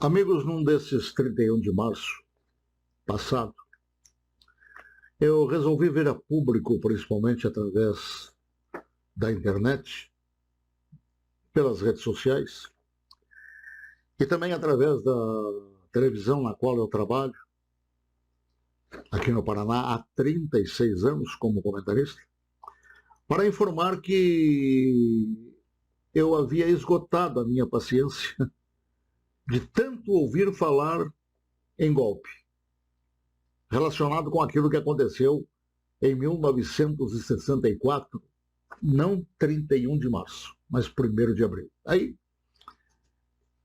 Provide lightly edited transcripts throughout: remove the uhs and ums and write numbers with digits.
Amigos, num desses 31 de março passado, eu resolvi vir a público, principalmente através da internet, pelas redes sociais e também através da televisão na qual eu trabalho, aqui no Paraná, há 36 anos como comentarista, para informar que eu havia esgotado a minha paciência de tanto ouvir falar em golpe, relacionado com aquilo que aconteceu em 1964, não 31 de março, mas 1º de abril. Aí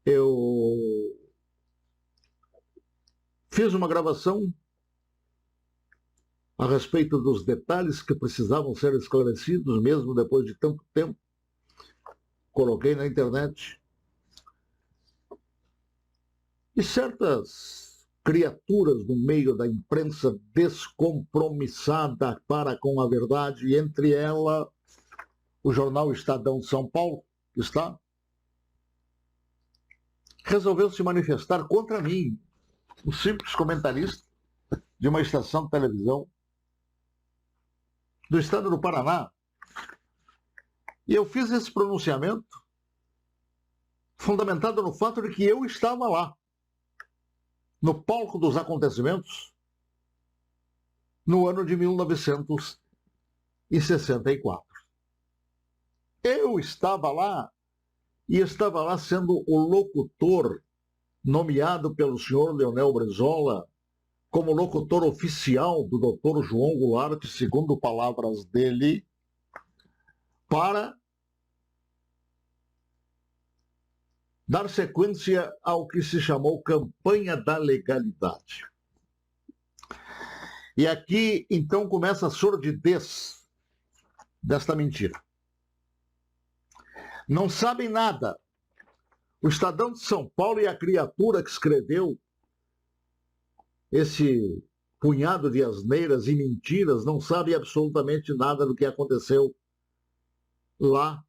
eu fiz uma gravação a respeito dos detalhes que precisavam ser esclarecidos, mesmo depois de tanto tempo. Coloquei na internet. E certas criaturas no meio da imprensa descompromissada para com a verdade, entre ela o jornal Estadão de São Paulo, que está, resolveu se manifestar contra mim, um simples comentarista de uma estação de televisão do estado do Paraná. E eu fiz esse pronunciamento fundamentado no fato de que eu estava lá, no palco dos acontecimentos, no ano de 1964. Eu estava lá, e estava lá sendo o locutor nomeado pelo senhor Leonel Brizola como locutor oficial do Dr. João Goulart, segundo palavras dele, para dar sequência ao que se chamou Campanha da Legalidade. E aqui, então, começa a sordidez desta mentira. Não sabem nada. O Estadão de São Paulo e a criatura que escreveu esse punhado de asneiras e mentiras não sabem absolutamente nada do que aconteceu lá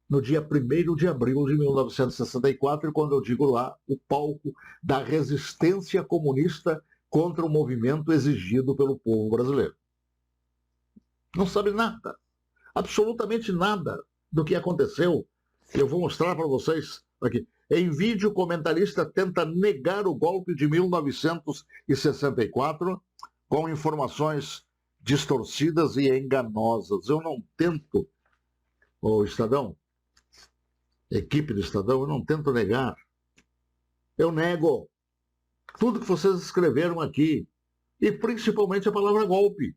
no dia 1º de abril de 1964, e quando eu digo lá, o palco da resistência comunista contra o movimento exigido pelo povo brasileiro. Não sabe nada, absolutamente nada do que aconteceu. Eu vou mostrar para vocês aqui. Em vídeo, o comentarista tenta negar o golpe de 1964 com informações distorcidas e enganosas. Eu não tento, o Estadão, equipe do Estadão, eu não tento negar. Eu nego tudo que vocês escreveram aqui, e principalmente a palavra golpe,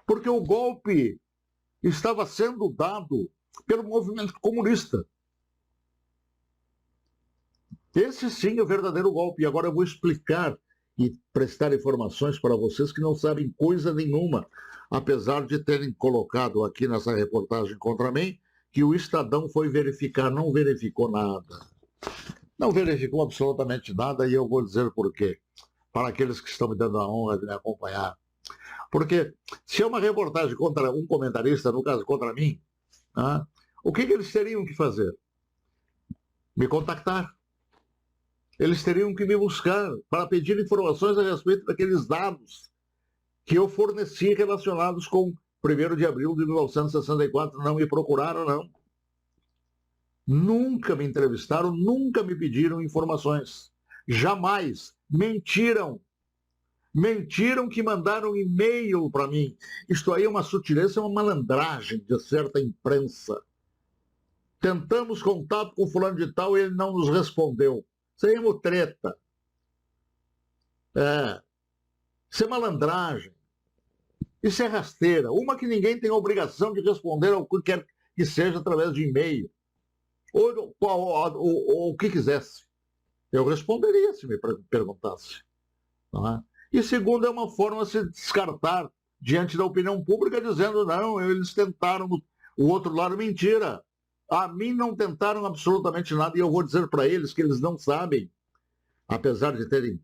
porque o golpe estava sendo dado pelo movimento comunista. Esse sim é o verdadeiro golpe. E agora eu vou explicar e prestar informações para vocês que não sabem coisa nenhuma, apesar de terem colocado aqui nessa reportagem contra mim que o Estadão foi verificar. Não verificou nada. Não verificou absolutamente nada, e eu vou dizer por quê. Para aqueles que estão me dando a honra de me acompanhar. Porque se é uma reportagem contra um comentarista, no caso contra mim, o que eles teriam que fazer? Me contactar. Eles teriam que me buscar para pedir informações a respeito daqueles dados que eu forneci relacionados com 1º de abril de 1964. Não me procuraram, não. Nunca me entrevistaram, nunca me pediram informações. Jamais. Mentiram. Mentiram que mandaram e-mail para mim. Isto aí é uma sutileza, é uma malandragem de certa imprensa. Tentamos contato com fulano de tal e ele não nos respondeu. Isso aí é uma treta. Isso é malandragem. Isso é rasteira. Uma que ninguém tem obrigação de responder ao que quer que seja através de e-mail. Ou o que quisesse. Eu responderia se me perguntasse. E segundo, é uma forma de se descartar diante da opinião pública, dizendo, não, eles tentaram o outro lado. Mentira. A mim não tentaram absolutamente nada, e eu vou dizer para eles que eles não sabem, apesar de terem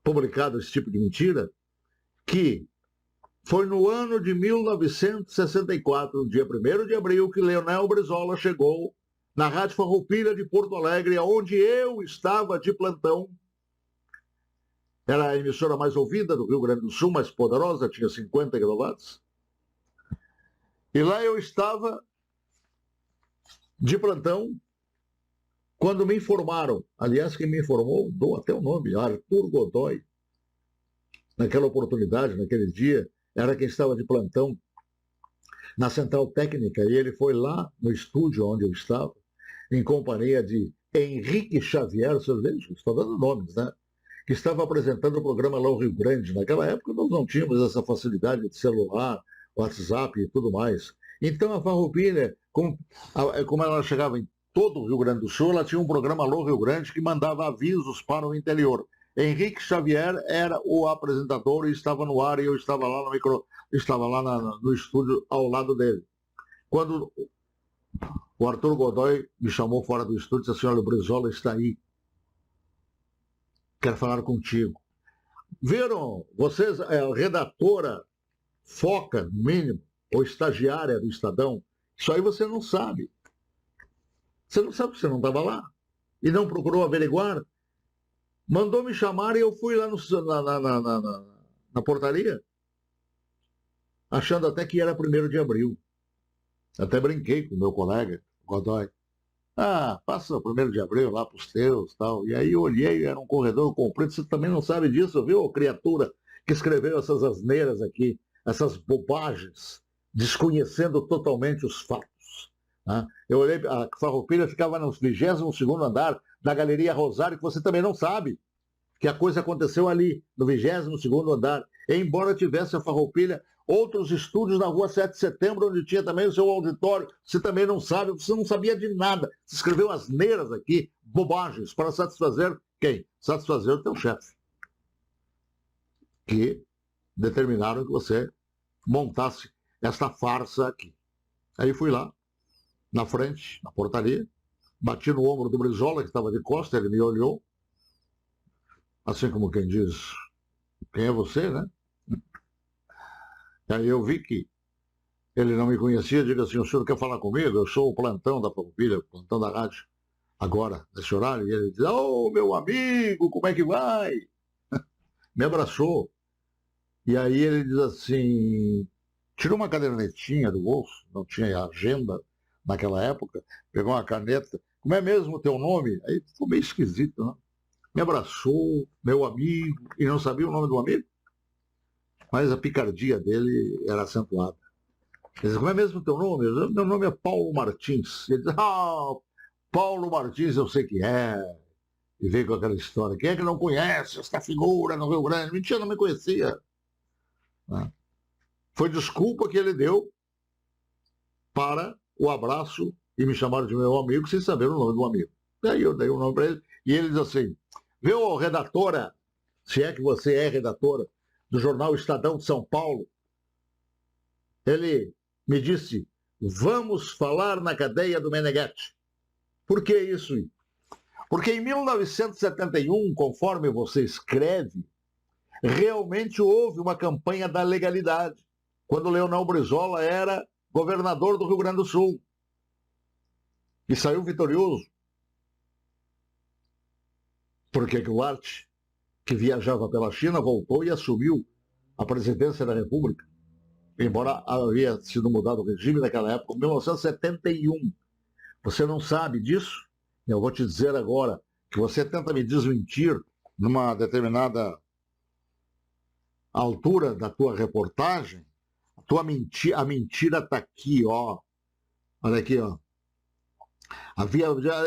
publicado esse tipo de mentira, que foi no ano de 1964, no dia 1º de abril, que Leonel Brizola chegou na Rádio Farroupilha de Porto Alegre, onde eu estava de plantão. Era a emissora mais ouvida do Rio Grande do Sul, mais poderosa, tinha 50 quilowatts. E lá eu estava de plantão quando me informaram. Aliás, quem me informou, dou até o nome, Arthur Godoy. Naquela oportunidade, naquele dia, era quem estava de plantão na Central Técnica, e ele foi lá no estúdio onde eu estava, em companhia de Henrique Xavier, estou dando nomes, né? Que estava apresentando o programa lá no Rio Grande. Naquela época nós não tínhamos essa facilidade de celular, WhatsApp e tudo mais. Então a Farroupilha, como ela chegava em todo o Rio Grande do Sul, ela tinha um programa Alô Rio Grande que mandava avisos para o interior. Henrique Xavier era o apresentador e estava no ar, e eu estava lá no estúdio ao lado dele. Quando o Arthur Godoy me chamou fora do estúdio e disse assim: olha, o Brizola está aí. Quero falar contigo. Viram vocês, redatora, foca, no mínimo, ou estagiária do Estadão? Isso aí você não sabe. Você não sabe porque você não estava lá. E não procurou averiguar. Mandou me chamar e eu fui lá na portaria, achando até que era 1º de abril. Até brinquei com o meu colega, Godoy. Passa o 1º de abril lá para os teus, tal. E aí eu olhei, era um corredor comprido. Você também não sabe disso, viu, criatura que escreveu essas asneiras aqui, essas bobagens, desconhecendo totalmente os fatos. Né? Eu olhei, a Farroupilha ficava no 22º andar da Galeria Rosário, que você também não sabe que a coisa aconteceu ali, no 22º andar. Embora tivesse a Farroupilha outros estúdios na rua 7 de setembro, onde tinha também o seu auditório, você também não sabe, você não sabia de nada. Você escreveu asneiras aqui, bobagens, para satisfazer quem? Satisfazer o teu chefe. Que determinaram que você montasse esta farsa aqui. Aí fui lá, na frente, na portaria, bati no ombro do Brizola, que estava de costa, ele me olhou, assim como quem diz, quem é você, né? Aí eu vi que ele não me conhecia, digo assim: o senhor quer falar comigo? Eu sou o plantão da Farroupilha, plantão da rádio, agora, nesse horário. E ele diz: ô, meu amigo, como é que vai? Me abraçou. E aí ele diz assim, tirou uma cadernetinha do bolso, não tinha agenda naquela época, pegou uma caneta: como é mesmo o teu nome? Aí ficou meio esquisito, né? Me abraçou, meu amigo, e não sabia o nome do amigo, mas a picardia dele era acentuada. Ele disse: como é mesmo o teu nome? Meu nome é Paulo Martins. Ele diz: Paulo Martins, eu sei que é. E veio com aquela história: quem é que não conhece esta figura no Rio Grande? Mentira, não me conhecia. Foi desculpa que ele deu para o abraço e me chamaram de meu amigo sem saber o nome do amigo. Daí eu dei o nome para ele e ele diz assim: viu, redatora, se é que você é redatora do jornal Estadão de São Paulo, ele me disse: vamos falar na cadeia do Meneghetti. Por que isso? Porque em 1971, conforme você escreve, realmente houve uma campanha da legalidade, quando Leonel Brizola era governador do Rio Grande do Sul. E saiu vitorioso. Porque Goulart, que viajava pela China, voltou e assumiu a presidência da República, embora havia sido mudado o regime naquela época, em 1971. Você não sabe disso? Eu vou te dizer agora que você tenta me desmentir numa determinada altura da tua reportagem. A mentira está aqui, ó. Olha aqui, ó.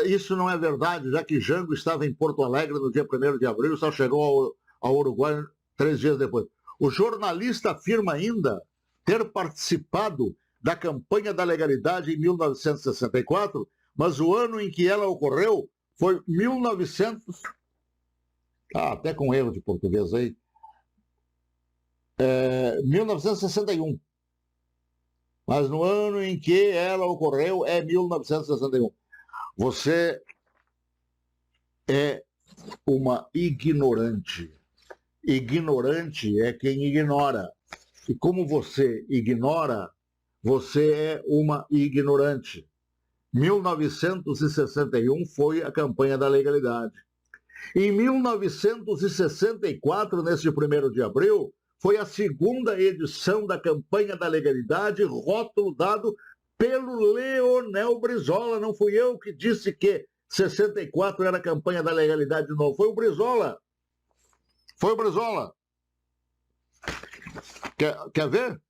Isso não é verdade, já que Jango estava em Porto Alegre no dia 1º de abril e só chegou ao Uruguai 3 dias depois. O jornalista afirma ainda ter participado da campanha da legalidade em 1964, mas o ano em que ela ocorreu foi 1900... até com erro de português aí. 1961. Mas no ano em que ela ocorreu é 1961. Você é uma ignorante. Ignorante é quem ignora. E como você ignora, você é uma ignorante. 1961 foi a campanha da legalidade. Em 1964, nesse 1º de abril, foi a segunda edição da campanha da legalidade, rótulo dado pelo Leonel Brizola. Não fui eu que disse que 64 era a campanha da legalidade de novo. Foi o Brizola. Foi o Brizola. Quer ver?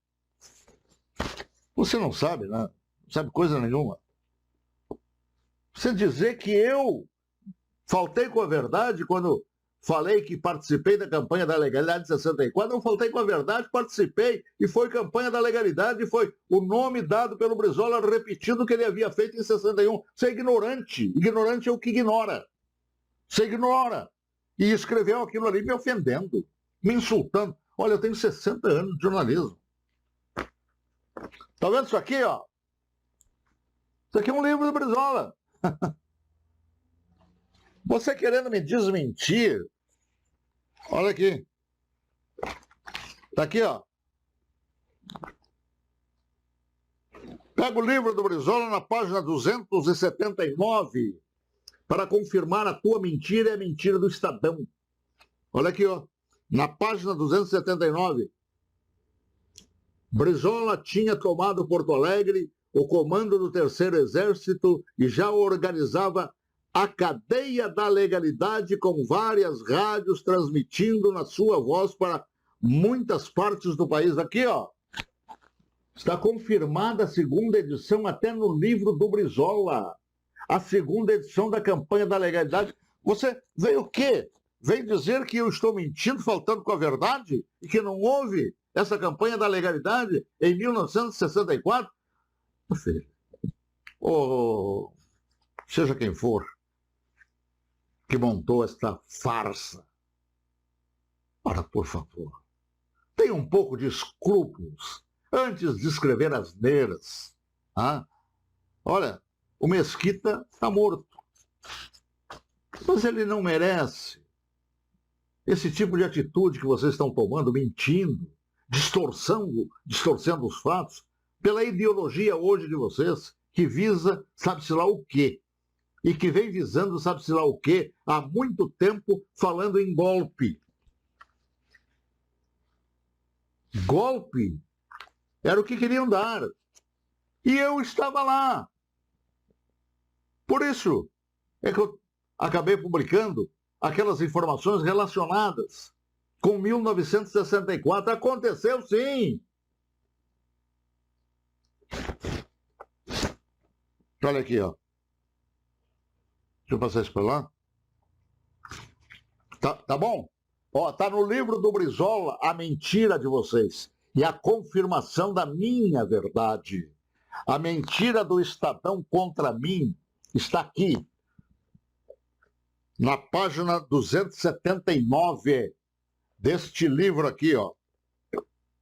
Você não sabe, né? Não sabe coisa nenhuma. Você dizer que eu faltei com a verdade quando falei que participei da campanha da legalidade de 64, não faltei com a verdade, participei, e foi campanha da legalidade, e foi o nome dado pelo Brizola repetindo o que ele havia feito em 61. Você é ignorante. Ignorante é o que ignora. Você ignora. E escreveu aquilo ali me ofendendo, me insultando. Olha, eu tenho 60 anos de jornalismo. Tá vendo isso aqui, ó? Isso aqui é um livro do Brizola. Você querendo me desmentir, olha aqui. Tá aqui, ó. Pega o livro do Brizola na página 279 para confirmar a tua mentira e a mentira do Estadão. Olha aqui, ó. Na página 279, Brizola tinha tomado Porto Alegre, o comando do Terceiro Exército, e já organizava a cadeia da legalidade com várias rádios transmitindo na sua voz para muitas partes do país. Aqui, ó, está confirmada a segunda edição até no livro do Brizola. A segunda edição da campanha da legalidade. Você veio o quê? Vem dizer que eu estou mentindo, faltando com a verdade? E que não houve essa campanha da legalidade em 1964? Meu filho, ou seja quem for que montou esta farsa, ora, por favor, tenha um pouco de escrúpulos antes de escrever asneiras. Ah? Olha, o Mesquita está morto. Mas ele não merece esse tipo de atitude que vocês estão tomando, mentindo, distorcendo os fatos, pela ideologia hoje de vocês, que visa sabe-se lá o quê. E que vem visando sabe-se lá o quê há muito tempo, falando em golpe. Golpe era o que queriam dar. E eu estava lá. Por isso é que eu acabei publicando aquelas informações relacionadas com 1964. Aconteceu, sim. Olha aqui, ó. Deixa eu passar isso para lá. Tá bom? Ó, tá no livro do Brizola a mentira de vocês e a confirmação da minha verdade. A mentira do Estadão contra mim está aqui, na página 279 deste livro aqui, ó.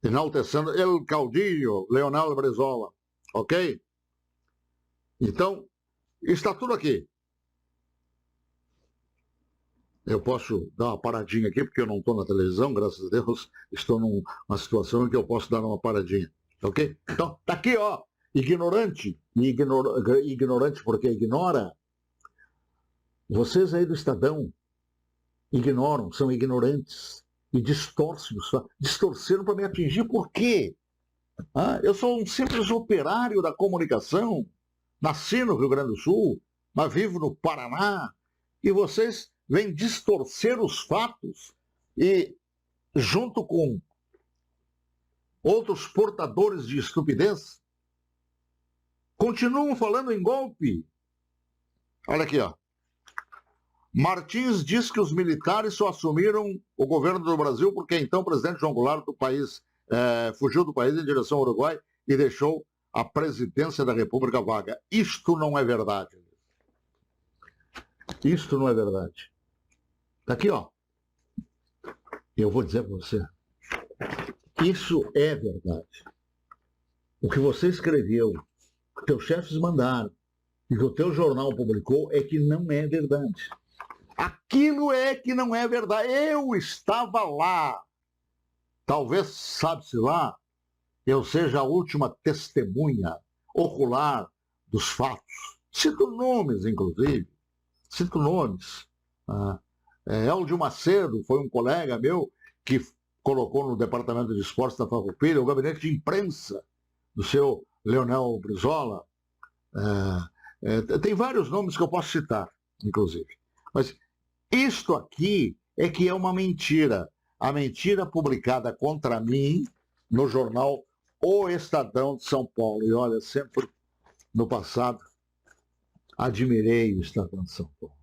Enaltecendo El Caudillo, Leonel Brizola. Ok? Então, está tudo aqui. Eu posso dar uma paradinha aqui, porque eu não estou na televisão, graças a Deus. Estou numa situação em que eu posso dar uma paradinha. Ok? Então, tá aqui, ó. Ignorante. Ignorante porque ignora. Vocês aí do Estadão ignoram, são ignorantes. E distorceram para me atingir. Por quê? Eu sou um simples operário da comunicação. Nasci no Rio Grande do Sul, mas vivo no Paraná. E vocês vem distorcer os fatos e, junto com outros portadores de estupidez, continuam falando em golpe. Olha aqui, ó. Martins diz que os militares só assumiram o governo do Brasil porque então o presidente João Goulart do país, fugiu do país em direção ao Uruguai e deixou a presidência da República vaga. Isto não é verdade. Isto não é verdade. Está aqui, ó. Eu vou dizer para você. Isso é verdade. O que você escreveu, que teus chefes mandaram e que o teu jornal publicou é que não é verdade. Aquilo é que não é verdade. Eu estava lá. Talvez, sabe-se lá, eu seja a última testemunha ocular dos fatos. Cito nomes, inclusive. Cito nomes. Eldio Macedo foi um colega meu que colocou no departamento de esportes da Farroupilha o gabinete de imprensa do seu Leonel Brizola. Tem vários nomes que eu posso citar, inclusive. Mas isto aqui é que é uma mentira. A mentira publicada contra mim no jornal O Estadão de São Paulo. E olha, sempre no passado admirei o Estadão de São Paulo.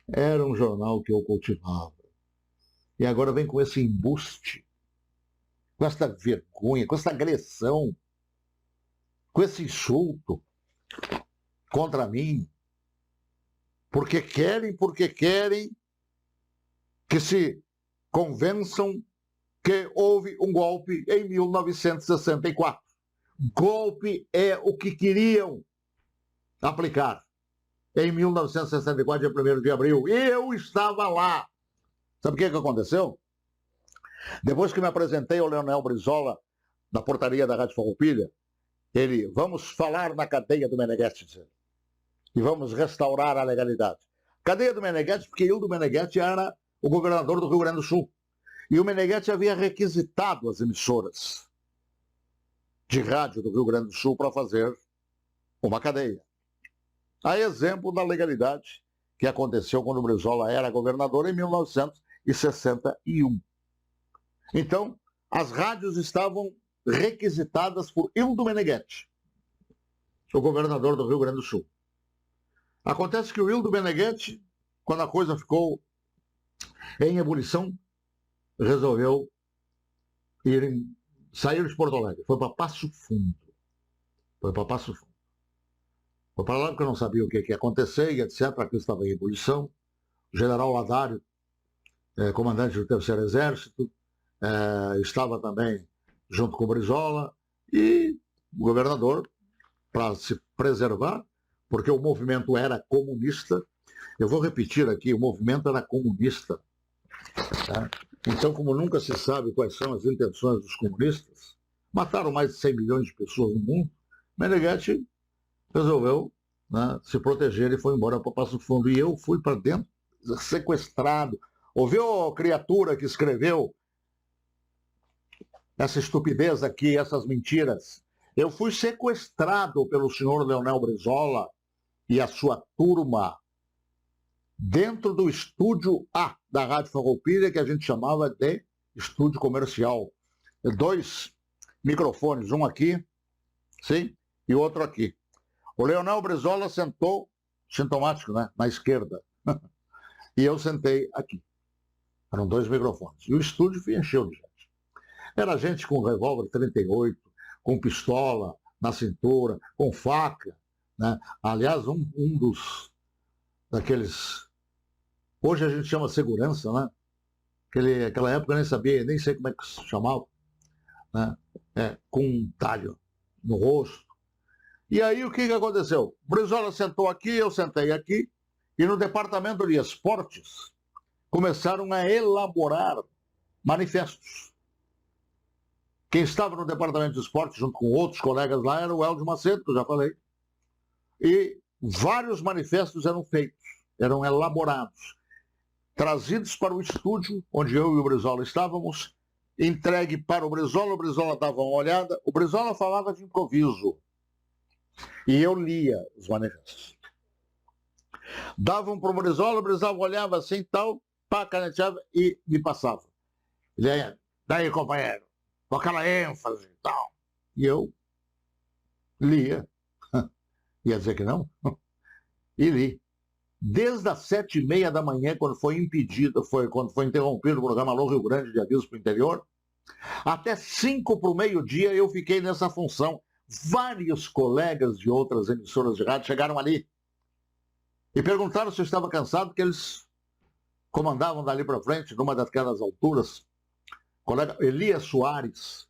Era um jornal que eu cultivava. E agora vem com esse embuste, com essa vergonha, com essa agressão, com esse insulto contra mim. Porque querem que se convençam que houve um golpe em 1964. Golpe é o que queriam aplicar em 1964, dia 1º de abril. E eu estava lá. Sabe o que aconteceu? Depois que me apresentei ao Leonel Brizola, na portaria da Rádio Farroupilha, ele, vamos falar na cadeia do Meneghetti, e vamos restaurar a legalidade. Cadeia do Meneghetti, porque Hildo Meneghetti era o governador do Rio Grande do Sul. E o Meneghetti havia requisitado as emissoras de rádio do Rio Grande do Sul para fazer uma cadeia. A exemplo da legalidade que aconteceu quando o Brizola era governador em 1961. Então, as rádios estavam requisitadas por Hildo Meneghetti, o governador do Rio Grande do Sul. Acontece que o Hildo Meneghetti, quando a coisa ficou em ebulição, resolveu sair de Porto Alegre. Foi para Passo Fundo. Foi para lá porque eu não sabia o que ia acontecer, e etc. Aquilo estava em ebulição. O general Ladário, comandante do 3º Exército, estava também junto com o Brizola, e o governador, para se preservar, porque o movimento era comunista. Eu vou repetir aqui, o movimento era comunista. Tá? Então, como nunca se sabe quais são as intenções dos comunistas, mataram mais de 100 milhões de pessoas no mundo, Meneghetti resolveu, né, se proteger e foi embora para Passo Fundo. E eu fui para dentro, sequestrado. Ouviu a criatura que escreveu essa estupidez aqui, essas mentiras? Eu fui sequestrado pelo senhor Leonel Brizola e a sua turma dentro do estúdio A da Rádio Farroupilha, que a gente chamava de estúdio comercial. 2 microfones, um aqui, sim, e outro aqui. O Leonel Brizola sentou, sintomático, né, na esquerda, e eu sentei aqui. Eram 2 microfones. E o estúdio encheu de gente. Era gente com revólver 38, com pistola na cintura, com faca, né? Aliás, um daqueles... Hoje a gente chama segurança, né? Aquela época eu nem sabia, nem sei como é que se chamava, né? Com um talho no rosto. E aí o que aconteceu? O Brizola sentou aqui, eu sentei aqui, e no departamento de esportes começaram a elaborar manifestos. Quem estava no departamento de esportes, junto com outros colegas lá, era o Eldio Macedo, que eu já falei. E vários manifestos eram feitos, eram elaborados, trazidos para o estúdio, onde eu e o Brizola estávamos, entregue para o Brizola dava uma olhada, o Brizola falava de improviso, e eu lia os manifestos. Davam para o Brizola olhava assim, tal, pá, caneteava e me passava. Ele ia, daí, companheiro, com aquela ênfase e tal. E eu lia. Ia dizer que não? E li. Desde as 7h30 da manhã, quando foi interrompido o programa Alô Rio Grande de aviso para o interior, até 5 para o meio-dia eu fiquei nessa função. Vários colegas de outras emissoras de rádio chegaram ali e perguntaram se eu estava cansado, porque eles comandavam dali para frente, numa daquelas alturas. Colega Elias Soares,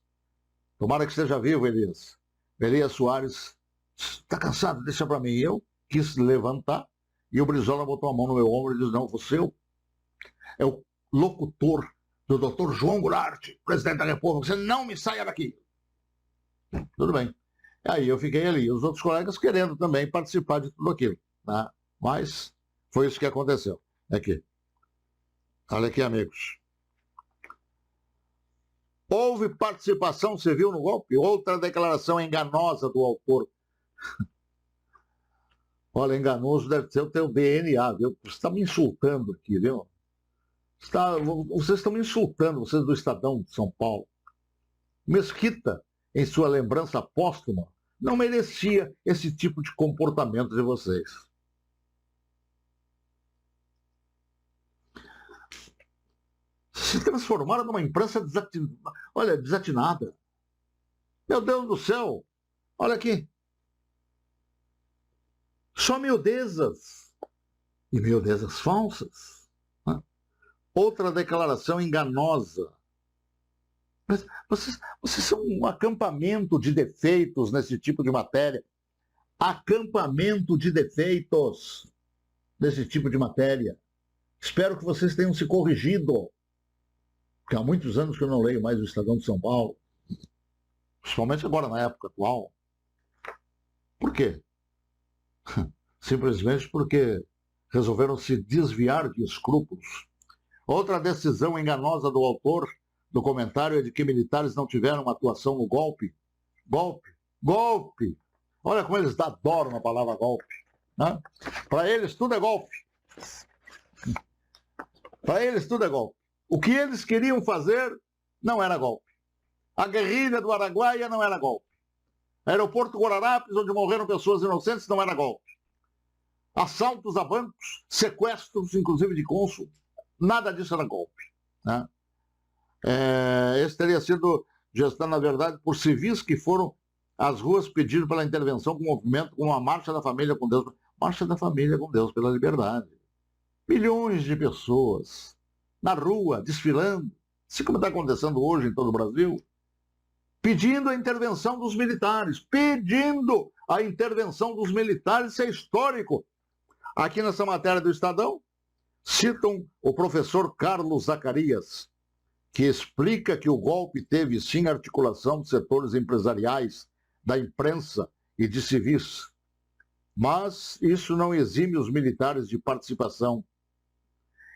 tomara que esteja vivo, Elias. Elias Soares, está cansado? Deixa para mim. Eu quis levantar e o Brizola botou a mão no meu ombro e disse, não, você é o locutor do Dr. João Goulart, presidente da República, você não me saia daqui. Tudo bem. Aí eu fiquei ali, os outros colegas querendo também participar de tudo aquilo, né? Mas foi isso que aconteceu. Aqui. Olha aqui, amigos. Houve participação civil no golpe? Outra declaração enganosa do autor. Olha, enganoso deve ser o teu DNA, viu? Você está me insultando aqui, viu? Vocês estão me insultando, vocês do Estadão de São Paulo. Mesquita, em sua lembrança póstuma, não merecia esse tipo de comportamento de vocês. Se transformaram numa imprensa desatinada. Meu Deus do céu! Olha aqui. Só miudezas. E miudezas falsas. Né? Outra declaração enganosa. Mas vocês são um acampamento de defeitos nesse tipo de matéria. Acampamento de defeitos nesse tipo de matéria. Espero que vocês tenham se corrigido. Porque há muitos anos que eu não leio mais o Estadão de São Paulo. Principalmente agora, na época atual. Por quê? Simplesmente porque resolveram se desviar de escrúpulos. Outra decisão enganosa do autor do comentário é de que militares não tiveram atuação no golpe. Golpe! Golpe! Olha como eles adoram a palavra golpe. Né? Para eles tudo é golpe. Para eles tudo é golpe. O que eles queriam fazer não era golpe. A guerrilha do Araguaia não era golpe. Aeroporto Guararapes, onde morreram pessoas inocentes, não era golpe. Assaltos a bancos, sequestros, inclusive de cônsul, nada disso era golpe. Né? Esse teria sido gestado, na verdade, por civis que foram às ruas pedindo pela intervenção com o movimento, com a Marcha da Família com Deus. Marcha da Família com Deus pela Liberdade. Milhões de pessoas na rua, desfilando, assim como está acontecendo hoje em todo o Brasil, pedindo a intervenção dos militares, pedindo a intervenção dos militares, isso é histórico. Aqui nessa matéria do Estadão, citam o professor Carlos Zacarias, que explica que o golpe teve sim articulação de setores empresariais, da imprensa e de civis. Mas isso não exime os militares de participação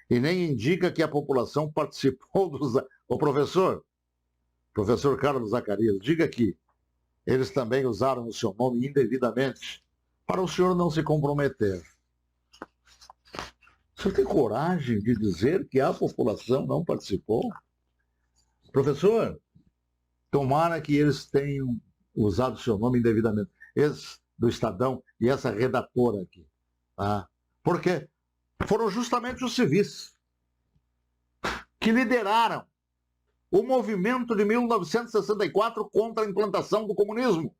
e nem indica que a população participou dos... O professor Carlos Zacarias, diga que eles também usaram o seu nome indevidamente para o senhor não se comprometer. O senhor tem coragem de dizer que a população não participou? Professor, tomara que eles tenham usado o seu nome indevidamente. Esse do Estadão e essa redatora aqui. Tá? Porque foram justamente os civis que lideraram o movimento de 1964 contra a implantação do comunismo.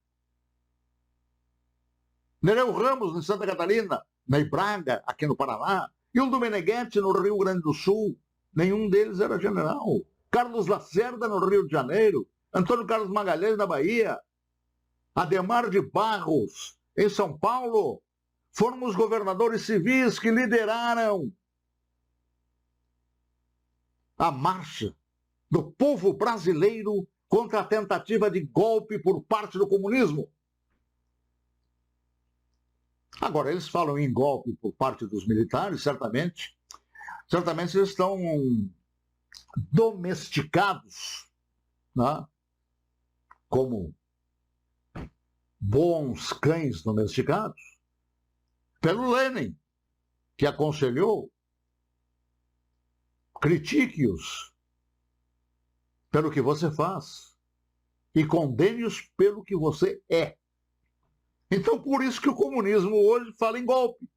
Nereu Ramos, em Santa Catarina, Ney Braga, aqui no Paraná, e o do Meneghetti, no Rio Grande do Sul. Nenhum deles era general. Carlos Lacerda, no Rio de Janeiro, Antônio Carlos Magalhães, na Bahia, Ademar de Barros, em São Paulo. Foram os governadores civis que lideraram a marcha do povo brasileiro contra a tentativa de golpe por parte do comunismo. Agora, eles falam em golpe por parte dos militares, certamente eles estão domesticados, né? Como bons cães domesticados, pelo Lenin, que aconselhou: critique-os pelo que você faz e condene-os pelo que você é. Então, por isso que o comunismo hoje fala em golpe.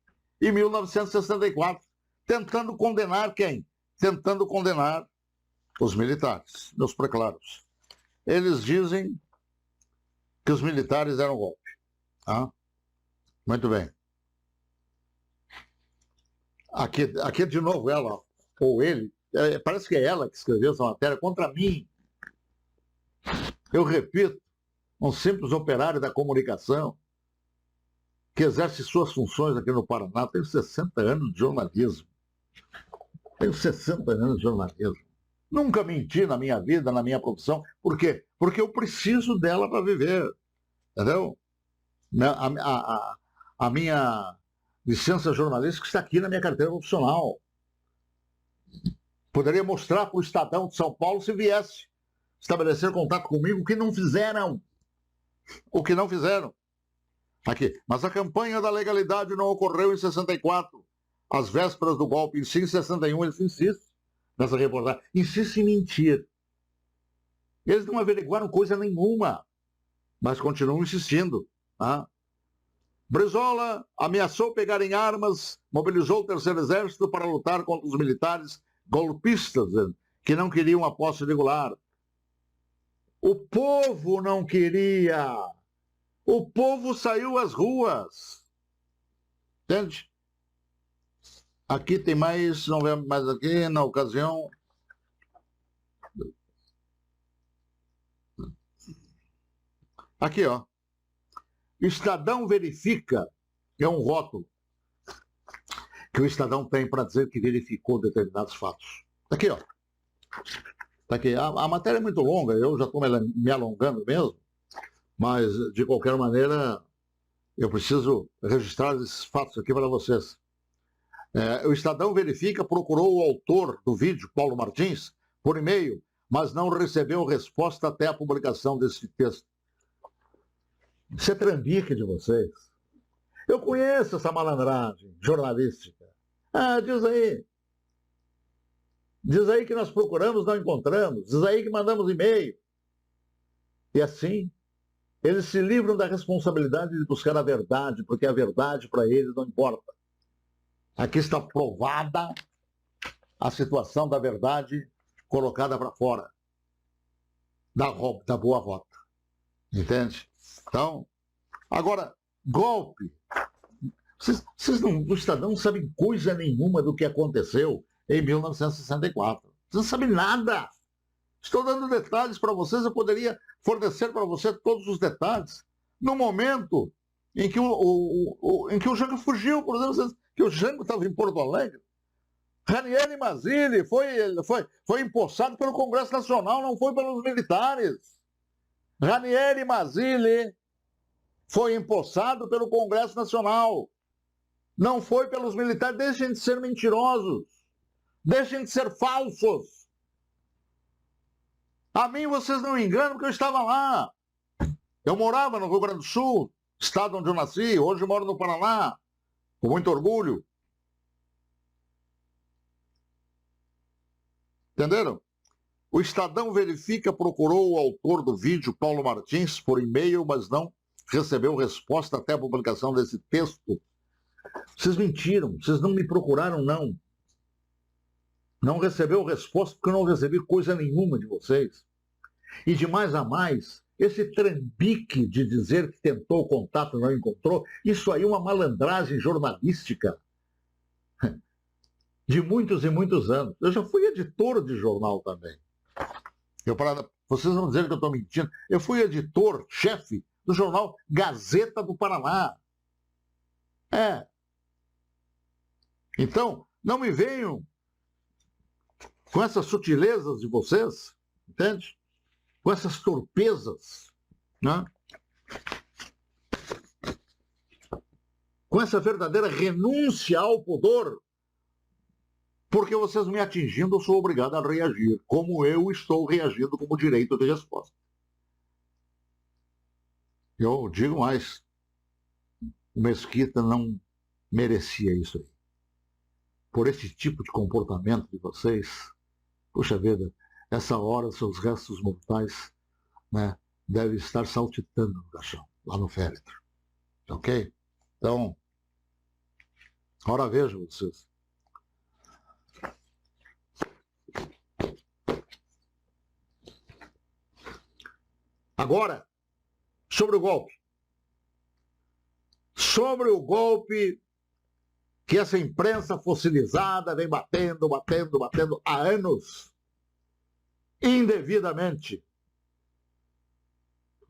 Em 1964, tentando condenar quem? Tentando condenar os militares, meus preclaros. Eles dizem que os militares eram golpe. Ah? Muito bem. Aqui de novo ela, ou ele, parece que é ela que escreveu essa matéria contra mim. Eu repito, um simples operário da comunicação que exerce suas funções aqui no Paraná. Tenho 60 anos de jornalismo. Nunca menti na minha vida, na minha profissão. Por quê? Porque eu preciso dela para viver. Entendeu? A minha licença jornalística está aqui na minha carteira profissional. Poderia mostrar para o Estadão de São Paulo se viesse estabelecer contato comigo, o que não fizeram. O que não fizeram. Aqui. Mas a campanha da legalidade não ocorreu em 64. Às vésperas do golpe em si, em 61, eles insistem nessa reportagem. Insistem em mentir. Eles não averiguaram coisa nenhuma, mas continuam insistindo. Tá? Brizola ameaçou pegar em armas, mobilizou o Terceiro Exército para lutar contra os militares golpistas que não queriam a posse regular. O povo não queria. O povo saiu às ruas. Entende? Aqui tem mais, não vemos mais aqui, na ocasião. Aqui, ó. Estadão verifica, é um rótulo que o Estadão tem para dizer que verificou determinados fatos. Aqui, ó. Tá aqui. A matéria é muito longa, eu já estou me alongando mesmo, mas, de qualquer maneira, eu preciso registrar esses fatos aqui para vocês. O Estadão verifica, procurou o autor do vídeo, Paulo Martins, por e-mail, mas não recebeu resposta até a publicação desse texto. Isso é trambique de vocês. Eu conheço essa malandragem jornalística. Diz aí. Diz aí que nós procuramos, não encontramos. Diz aí que mandamos e-mail. E assim, eles se livram da responsabilidade de buscar a verdade, porque a verdade para eles não importa. Aqui está provada a situação da verdade colocada para fora. Da boa rota. Entende? Então, agora, golpe. Vocês do Estadão não sabem coisa nenhuma do que aconteceu em 1964. Vocês não sabem nada. Estou dando detalhes para vocês, eu poderia fornecer para você todos os detalhes. No momento em que o Jango fugiu, por exemplo, que o Jango estava em Porto Alegre, Ranieri Mazzilli foi empossado pelo Congresso Nacional, não foi pelos militares. Ranieri Mazzilli foi empossado pelo Congresso Nacional. Não foi pelos militares. Deixem de ser mentirosos. Deixem de ser falsos. A mim vocês não enganam, porque eu estava lá. Eu morava no Rio Grande do Sul, estado onde eu nasci. Hoje eu moro no Paraná, com muito orgulho. Entenderam? O Estadão verifica, procurou o autor do vídeo, Paulo Martins, por e-mail, mas não recebeu resposta até a publicação desse texto. Vocês mentiram, vocês não me procuraram, não. Não recebeu resposta porque eu não recebi coisa nenhuma de vocês. E de mais a mais, esse trambique de dizer que tentou contato e não encontrou, isso aí é uma malandragem jornalística de muitos e muitos anos. Eu já fui editor de jornal também. Vocês vão dizer que eu estou mentindo. Eu fui editor-chefe do jornal Gazeta do Paraná. Então, não me venham com essas sutilezas de vocês, entende? Com essas torpezas, né? Com essa verdadeira renúncia ao pudor, porque vocês me atingindo, eu sou obrigado a reagir, como eu estou reagindo como direito de resposta. Eu digo mais, o Mesquita não merecia isso aí. Por esse tipo de comportamento de vocês, puxa vida, essa hora seus restos mortais, né, devem estar saltitando no caixão, lá no féretro. Ok? Então, agora vejam vocês. Agora, sobre o golpe. Sobre o golpe que essa imprensa fossilizada vem batendo há anos, indevidamente.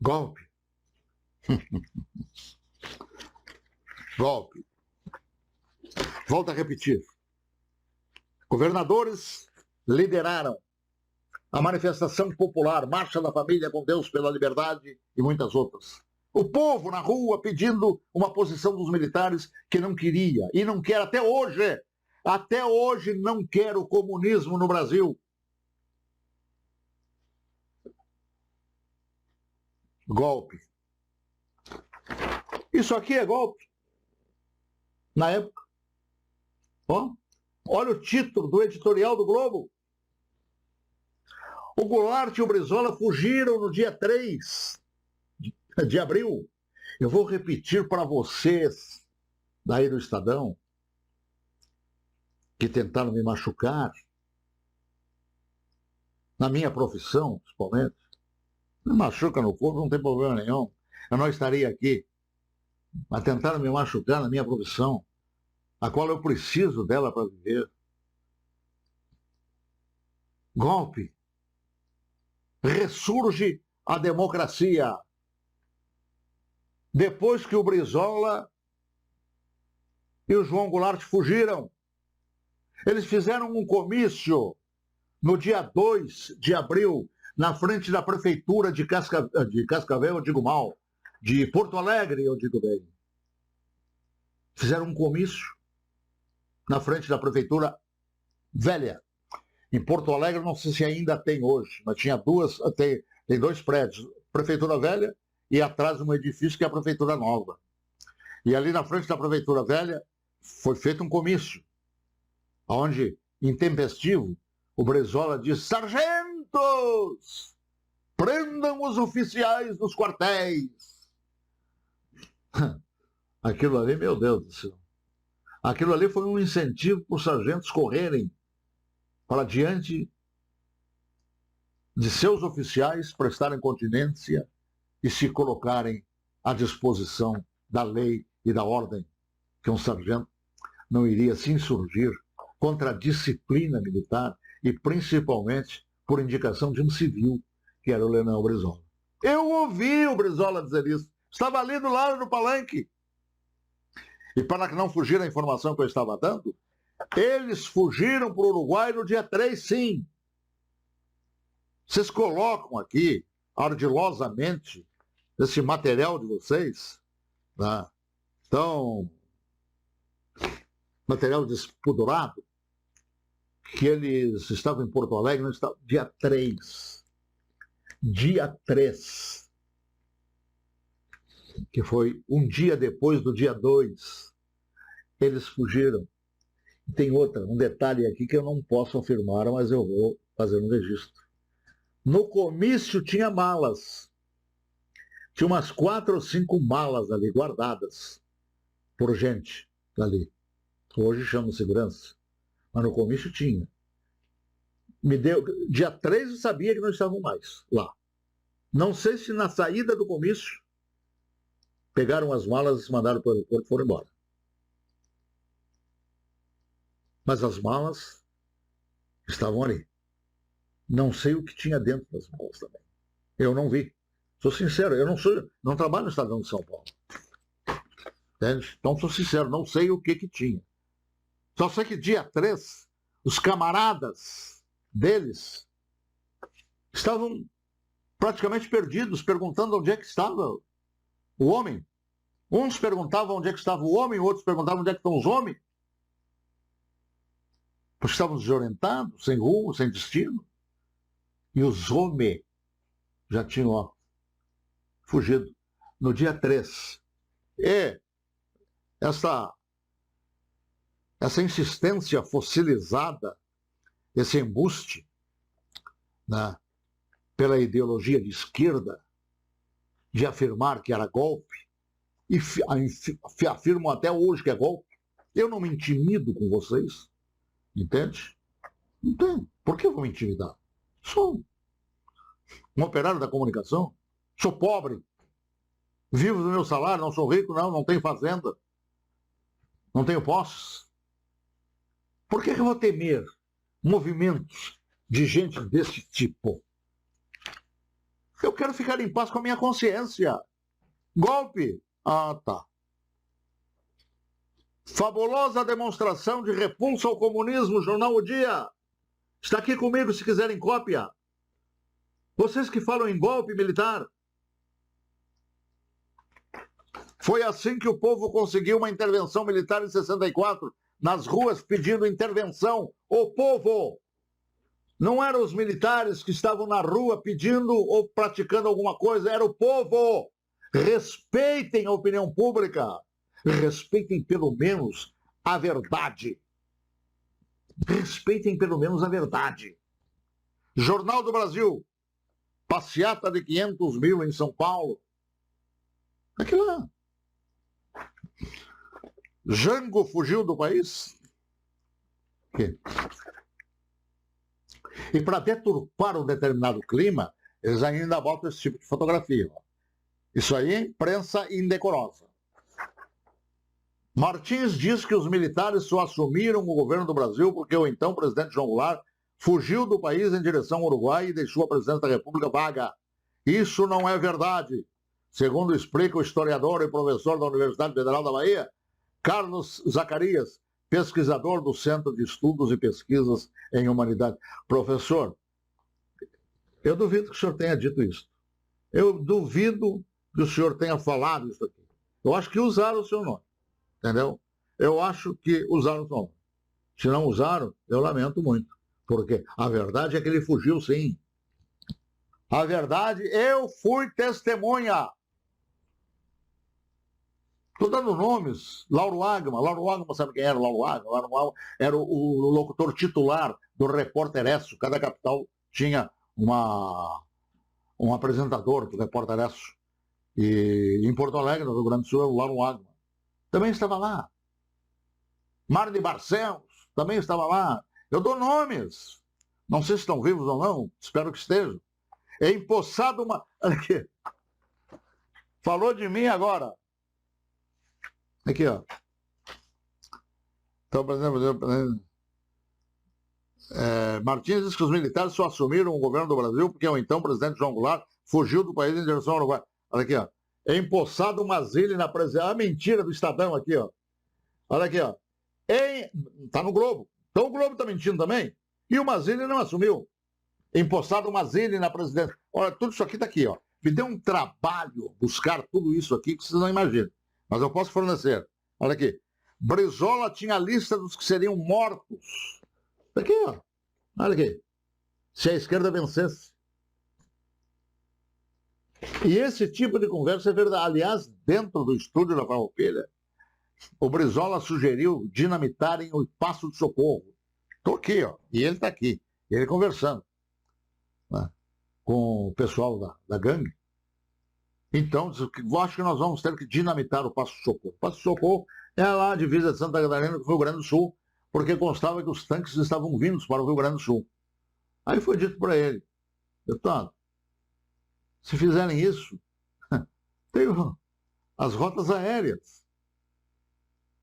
Golpe. Golpe. Volto a repetir. Governadores lideraram a manifestação popular, Marcha da Família com Deus pela Liberdade e muitas outras. O povo na rua pedindo uma posição dos militares que não queria e não quer até hoje. Até hoje não quer o comunismo no Brasil. Golpe. Isso aqui é golpe. Na época. Ó, olha o título do editorial do Globo. O Goulart e o Brizola fugiram no dia 3 de abril. Eu vou repetir para vocês, daí do Estadão, que tentaram me machucar, na minha profissão, principalmente. Me machuca no corpo, não tem problema nenhum. Eu não estaria aqui. Mas tentaram me machucar na minha profissão, a qual eu preciso dela para viver. Golpe. Ressurge a democracia. Depois que o Brizola e o João Goulart fugiram, eles fizeram um comício no dia 2 de abril, na frente da prefeitura de Cascavel, eu digo mal, de Porto Alegre, eu digo bem. Fizeram um comício na frente da prefeitura velha. Em Porto Alegre, não sei se ainda tem hoje, mas tinha tem dois prédios, Prefeitura Velha e atrás um edifício que é a Prefeitura Nova. E ali na frente da Prefeitura Velha foi feito um comício, onde, intempestivo, o Brizola diz: sargentos, prendam os oficiais dos quartéis. Aquilo ali, meu Deus do céu. Aquilo ali foi um incentivo para os sargentos correrem para diante de seus oficiais, prestarem continência e se colocarem à disposição da lei e da ordem, que um sargento não iria se insurgir contra a disciplina militar e principalmente por indicação de um civil, que era o Leonel Brizola. Eu ouvi o Brizola dizer isso. Estava ali do lado do palanque. E para que não fugir a informação que eu estava dando, eles fugiram para o Uruguai no dia 3, sim. Vocês colocam aqui, ardilosamente, esse material de vocês, tá? Então, material despudorado, que eles estavam em Porto Alegre no dia 3. Dia 3. Que foi um dia depois do dia 2. Eles fugiram. Tem um detalhe aqui que eu não posso afirmar, mas eu vou fazer um registro. No comício tinha malas. Tinha umas 4 ou 5 malas ali guardadas por gente ali. Hoje chama segurança. Mas no comício tinha. Dia 3 eu sabia que não estavam mais lá. Não sei se na saída do comício pegaram as malas e se mandaram para o aeroporto e foram embora. Mas as malas estavam ali. Não sei o que tinha dentro das malas também. Eu não vi. Sou sincero, eu não trabalho no Estadão de São Paulo. Entende? Então sou sincero, não sei o que tinha. Só sei que dia 3, os camaradas deles estavam praticamente perdidos, perguntando onde é que estava o homem. Uns perguntavam onde é que estava o homem, outros perguntavam onde é que estão os homens. Porque estavam desorientados, sem rumo, sem destino. E os homens já tinham fugido no dia 3. E essa insistência fossilizada, esse embuste, né, pela ideologia de esquerda, de afirmar que era golpe, e afirmam até hoje que é golpe. Eu não me intimido com vocês, entende? Não tem. Por que eu vou me intimidar? Sou um operário da comunicação, sou pobre, vivo do meu salário, não sou rico, não tenho fazenda, não tenho posses. Por que eu vou temer movimentos de gente desse tipo? Eu quero ficar em paz com a minha consciência. Golpe? Ah, tá. Fabulosa demonstração de repulsa ao comunismo, Jornal O Dia. Está aqui comigo se quiserem cópia. Vocês que falam em golpe militar. Foi assim que o povo conseguiu uma intervenção militar em 64, nas ruas pedindo intervenção. O povo! Não eram os militares que estavam na rua pedindo ou praticando alguma coisa, era o povo. Respeitem a opinião pública. Respeitem pelo menos a verdade. Respeitem pelo menos a verdade. Jornal do Brasil. Passeata de 500 mil em São Paulo. Aquilo lá. Jango fugiu do país? Que? E para deturpar um determinado clima, eles ainda botam esse tipo de fotografia. Isso aí é imprensa indecorosa. Martins diz que os militares só assumiram o governo do Brasil porque o então presidente João Goulart fugiu do país em direção ao Uruguai e deixou a presidência da República vaga. Isso não é verdade. Segundo explica o historiador e professor da Universidade Federal da Bahia, Carlos Zacarias, pesquisador do Centro de Estudos e Pesquisas em Humanidade. Professor, eu duvido que o senhor tenha dito isso. Eu duvido que o senhor tenha falado isso aqui. Eu acho que usaram o seu nome, entendeu? Eu acho que usaram o seu nome. Se não usaram, eu lamento muito, porque a verdade é que ele fugiu, sim. A verdade, eu fui testemunha. Estou dando nomes. Lauro Agma. Lauro Agma, sabe quem era Lauro Agma? Lauro Agma era o locutor titular do Repórter Esso. Cada capital tinha um apresentador do Repórter Esso. E em Porto Alegre, no Rio Grande do Sul, o Lauro Agma também estava lá. Marne Barcelos também estava lá. Eu dou nomes. Não sei se estão vivos ou não. Espero que estejam. É empossado uma... Olha aqui. Falou de mim agora. Aqui, ó. Então, por exemplo, Martins diz que os militares só assumiram o governo do Brasil porque o então presidente João Goulart fugiu do país em direção ao Uruguai. Olha aqui, ó. É empossado uma Mazili na presidência. A mentira do Estadão aqui, ó. Olha aqui, ó. Tá no Globo. Então o Globo tá mentindo também. E o Mazili não assumiu. Empossado uma Mazili na presidência. Olha, tudo isso aqui tá aqui, ó. Me deu um trabalho buscar tudo isso aqui que vocês não imaginam. Mas eu posso fornecer. Olha aqui. Brizola tinha a lista dos que seriam mortos. Aqui, ó. Olha aqui. Se a esquerda vencesse. E esse tipo de conversa é verdade. Aliás, dentro do estúdio da Farroupilha, o Brizola sugeriu dinamitarem o Paço de Socorro. Estou aqui, ó. E ele está aqui. Ele conversando, né, com o pessoal da gangue. Então, acho que nós vamos ter que dinamitar o Paço de Socorro. O Paço de Socorro é lá a divisa de Santa Catarina com o Rio Grande do Sul, porque constava que os tanques estavam vindo para o Rio Grande do Sul. Aí foi dito para ele, deputado, se fizerem isso, tem as rotas aéreas.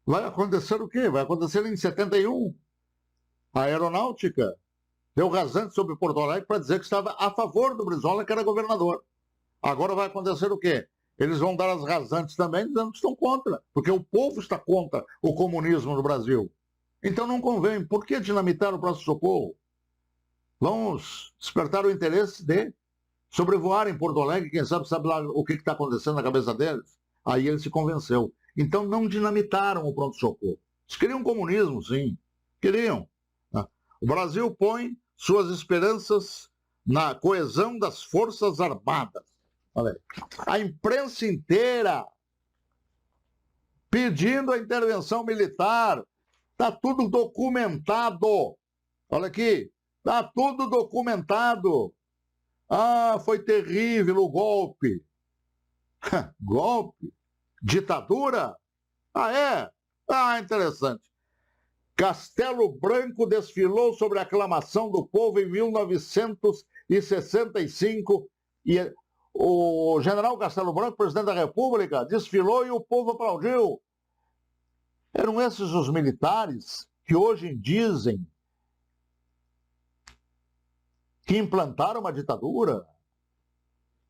Vai acontecer o quê? Vai acontecer em 71. A aeronáutica deu rasante sobre Porto Alegre para dizer que estava a favor do Brizola, que era governador. Agora vai acontecer o quê? Eles vão dar as rasantes também, dizendo que estão contra, porque o povo está contra o comunismo no Brasil. Então não convém. Por que dinamitar o Paço de Socorro? Vamos despertar o interesse de sobrevoar em Porto Alegre, quem sabe lá o que está acontecendo na cabeça deles. Aí ele se convenceu. Então não dinamitaram o pronto-socorro. Eles queriam comunismo, sim. Queriam. O Brasil põe suas esperanças na coesão das Forças Armadas. Olha aí. A imprensa inteira pedindo a intervenção militar. Está tudo documentado. Olha aqui. Está tudo documentado. Ah, foi terrível o golpe. Golpe? Ditadura? Ah, é? Ah, interessante. Castelo Branco desfilou sobre a aclamação do povo em 1965 e o general Castelo Branco, presidente da República, desfilou e o povo aplaudiu. Eram esses os militares que hoje dizem que implantaram uma ditadura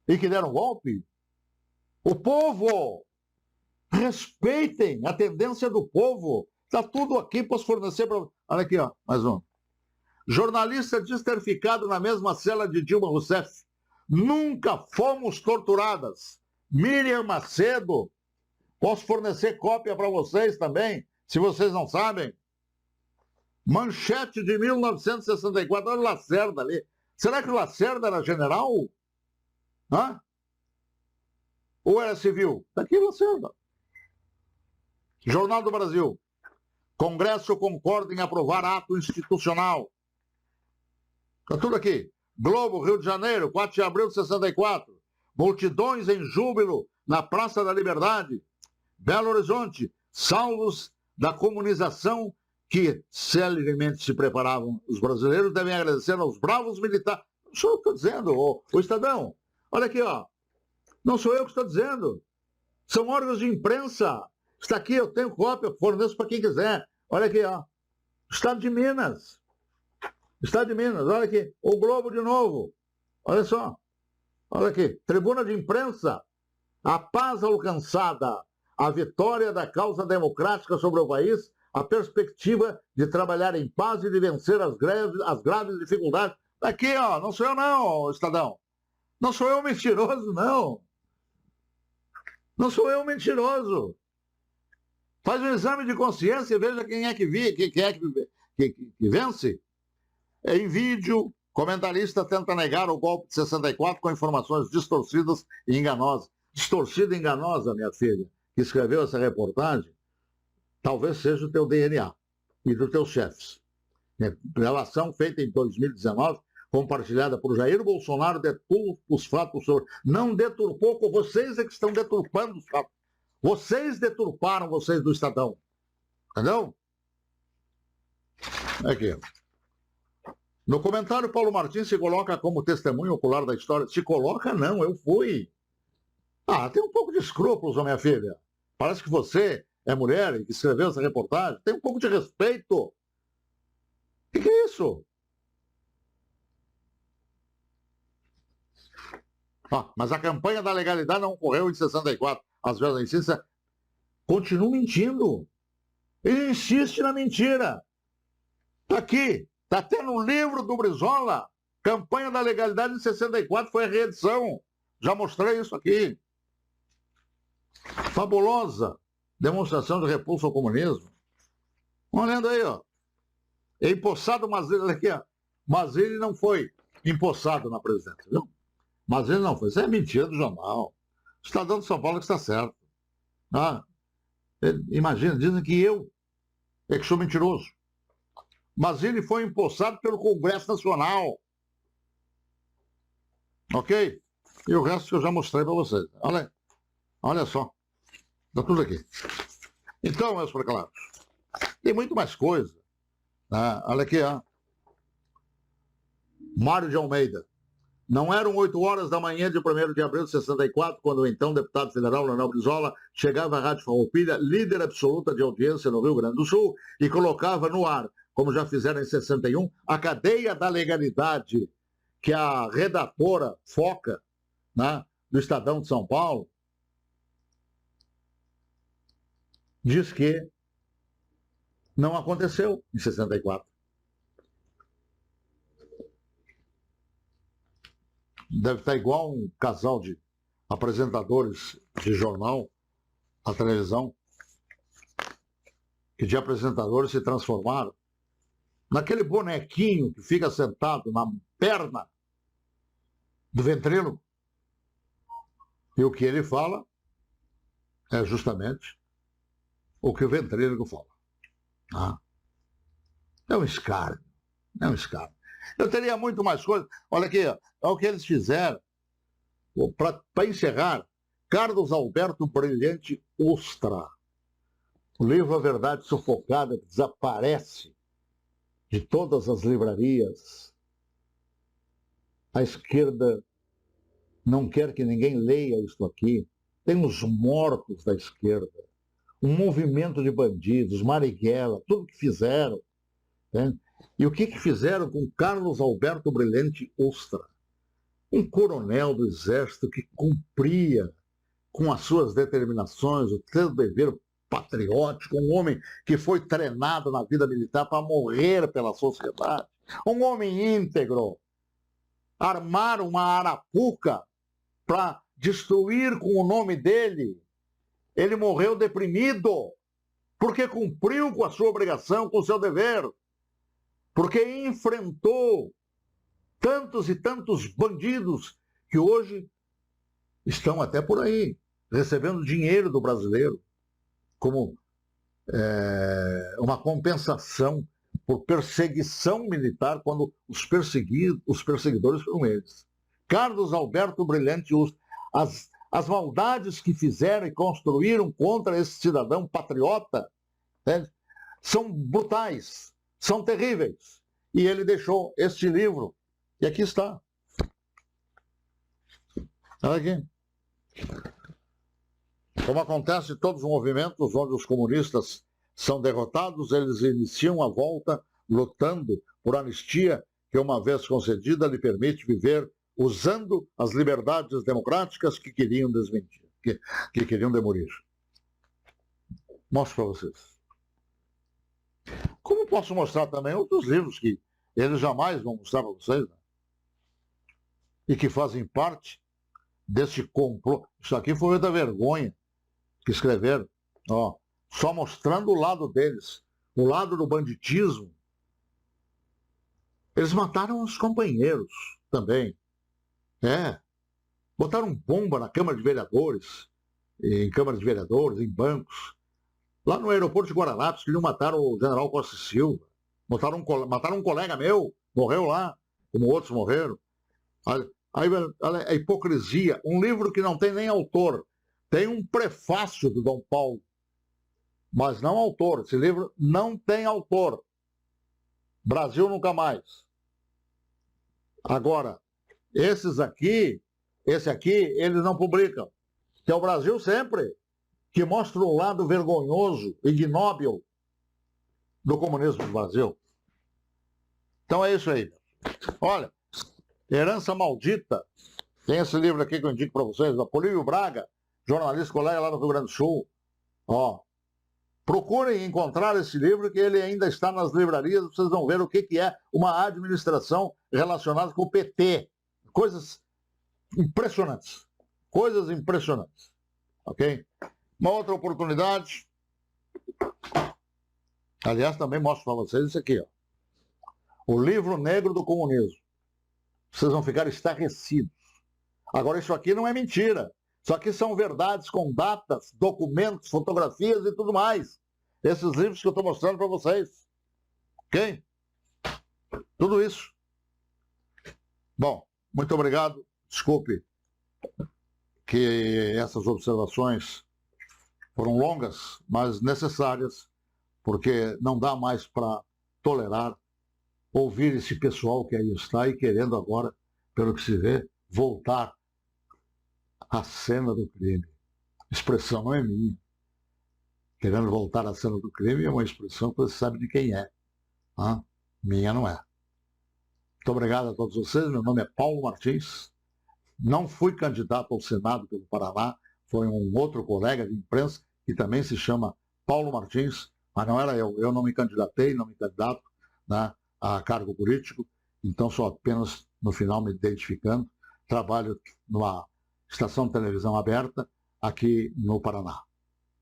e que deram golpe? O povo! Respeitem a tendência do povo. Está tudo aqui, posso fornecer para... Olha aqui, ó, mais um. Jornalista diz ter ficado na mesma cela de Dilma Rousseff. Nunca fomos torturadas. Miriam Macedo, Posso fornecer cópia para vocês também, se vocês não sabem. Manchete de 1964, olha o Lacerda ali. Será que o Lacerda era general? Hã? Ou era civil? Está aqui o Lacerda. Jornal do Brasil. Congresso concorda em aprovar ato institucional. Está tudo aqui. Globo, Rio de Janeiro, 4 de abril de 64. Multidões em júbilo na Praça da Liberdade. Belo Horizonte, salvos da comunização que celeremente se preparavam. Os brasileiros devem agradecer aos bravos militares. Não sou eu que estou dizendo, o Estadão. Olha aqui, ó. Não sou eu que estou dizendo. São órgãos de imprensa. Está aqui, eu tenho cópia, forneço para quem quiser. Olha aqui, ó. Estado de Minas. Estado de Minas, olha aqui. O Globo de novo. Olha só. Olha aqui. Tribuna de imprensa. A paz alcançada. A vitória da causa democrática sobre o país. A perspectiva de trabalhar em paz e de vencer as graves dificuldades. Aqui, ó. Não sou eu não, Estadão. Não sou eu mentiroso, não. Não sou eu mentiroso. Faz um exame de consciência e veja quem é que vence. Em vídeo, comentarista tenta negar o golpe de 64 com informações distorcidas e enganosas. Distorcida e enganosa, minha filha, que escreveu essa reportagem, talvez seja o teu DNA e dos teus chefes. Relação feita em 2019, compartilhada por Jair Bolsonaro, deturpa os fatos sobre... Não deturpou, vocês é que estão deturpando os fatos. Vocês deturparam, vocês do Estadão. Entendeu? Aqui. No comentário, Paulo Martins se coloca como testemunho ocular da história. Se coloca, não, eu fui. Ah, tem um pouco de escrúpulos, minha filha. Parece que você é mulher e que escreveu essa reportagem. Tem um pouco de respeito. O que é isso? Ah, mas a campanha da legalidade não ocorreu em 64. As vezes a insistência continua mentindo. Ele insiste na mentira. Está aqui. Está até no livro do Brizola. Campanha da legalidade em 64 foi a reedição. Já mostrei isso aqui. Fabulosa demonstração de repulso ao comunismo. Olhando aí, ó. É empossado Mazili aqui, ó. Mazili não foi empossado na presidência, viu? Mazili não foi. Isso é mentira do jornal. O Estadão de São Paulo que está certo. Ah, imagina, dizem que eu é que sou mentiroso. Mazili foi empossado pelo Congresso Nacional. Ok? E o resto que eu já mostrei para vocês. Olha só. Está tudo aqui. Então, meus preclaros, tem muito mais coisa. Olha aqui, ó. Mário de Almeida. Não eram 8 horas da manhã de 1º de abril de 64, quando o então deputado federal Leonel Brizola chegava à Rádio Farroupilha, líder absoluta de audiência no Rio Grande do Sul, e colocava no ar, como já fizeram em 61, a cadeia da legalidade que a redatora Foca, do Estadão de São Paulo, diz que não aconteceu em 64. Deve estar igual um casal de apresentadores de jornal, a televisão, que de apresentadores se transformaram naquele bonequinho que fica sentado na perna do ventríloco. E o que ele fala é justamente o que o ventríloco fala. É um escárnio. É um escárnio. Eu teria muito mais coisas. Olha aqui, ó, é o que eles fizeram. Para encerrar, Carlos Alberto Brilhante Ustra. O livro A Verdade Sufocada desaparece de todas as livrarias. A esquerda não quer que ninguém leia isso aqui. Tem os mortos da esquerda. Um movimento de bandidos, Marighella, tudo que fizeram. Né? E o que fizeram com Carlos Alberto Brilhante Ustra? Um coronel do Exército que cumpria com as suas determinações, o seu dever patriótico, um homem que foi treinado na vida militar para morrer pela sociedade, um homem íntegro. Armaram uma arapuca para destruir com o nome dele Ele morreu deprimido, porque cumpriu com a sua obrigação, com o seu dever, porque enfrentou tantos e tantos bandidos que hoje estão até por aí, recebendo dinheiro do brasileiro, como uma compensação por perseguição militar, quando os perseguidores foram eles. Carlos Alberto Brilhante Ustra, as maldades que fizeram e construíram contra esse cidadão patriota, né, são brutais, são terríveis. E ele deixou este livro, e aqui está. Olha aqui. Como acontece em todos os movimentos onde os comunistas são derrotados, eles iniciam a volta lutando por anistia que, uma vez concedida, lhe permite viver usando as liberdades democráticas que queriam desmentir, que queriam demolir. Mostro para vocês. Como posso mostrar também outros livros que eles jamais vão mostrar para vocês, né? E que fazem parte desse complô. Isso aqui foi muita vergonha que escreveram, ó, só mostrando o lado deles, o lado do banditismo. Eles mataram os companheiros também. Botaram bomba na Câmara de Vereadores, em Câmara de Vereadores, em bancos. Lá no aeroporto de Guararapes, queriam matar o general Costa Silva. Mataram um colega meu, morreu lá, como outros morreram. Aí a hipocrisia, um livro que não tem nem autor, tem um prefácio do Dom Paulo, mas não autor. Esse livro não tem autor. Brasil nunca mais. Agora, esse aqui, eles não publicam. Que é o Brasil sempre, que mostra o lado vergonhoso, ignóbil do comunismo do Brasil. Então é isso aí. Olha, Herança Maldita, tem esse livro aqui que eu indico para vocês, da Polívio Braga, jornalista colega lá no Rio Grande do Sul. Ó, procurem encontrar esse livro, que ele ainda está nas livrarias, vocês vão ver o que é uma administração relacionada com o PT. Coisas impressionantes. Coisas impressionantes. Ok? Uma outra oportunidade. Aliás, também mostro para vocês isso aqui, ó. O Livro Negro do Comunismo. Vocês vão ficar estarrecidos. Agora, isso aqui não é mentira. Isso aqui são verdades com datas, documentos, fotografias e tudo mais. Esses livros que eu estou mostrando para vocês. Ok? Tudo isso. Bom, muito obrigado. Desculpe que essas observações foram longas, mas necessárias, porque não dá mais para tolerar ouvir esse pessoal que aí está e querendo agora, pelo que se vê, voltar à cena do crime. Expressão não é minha. Querendo voltar à cena do crime é uma expressão que você sabe de quem é. Minha não é. Muito obrigado a todos vocês. Meu nome é Paulo Martins. Não fui candidato ao Senado pelo Paraná. Foi um outro colega de imprensa que também se chama Paulo Martins, mas não era eu. Eu não me candidatei, não me candidato, né, a cargo político. Então, só apenas no final me identificando. Trabalho numa estação de televisão aberta aqui no Paraná.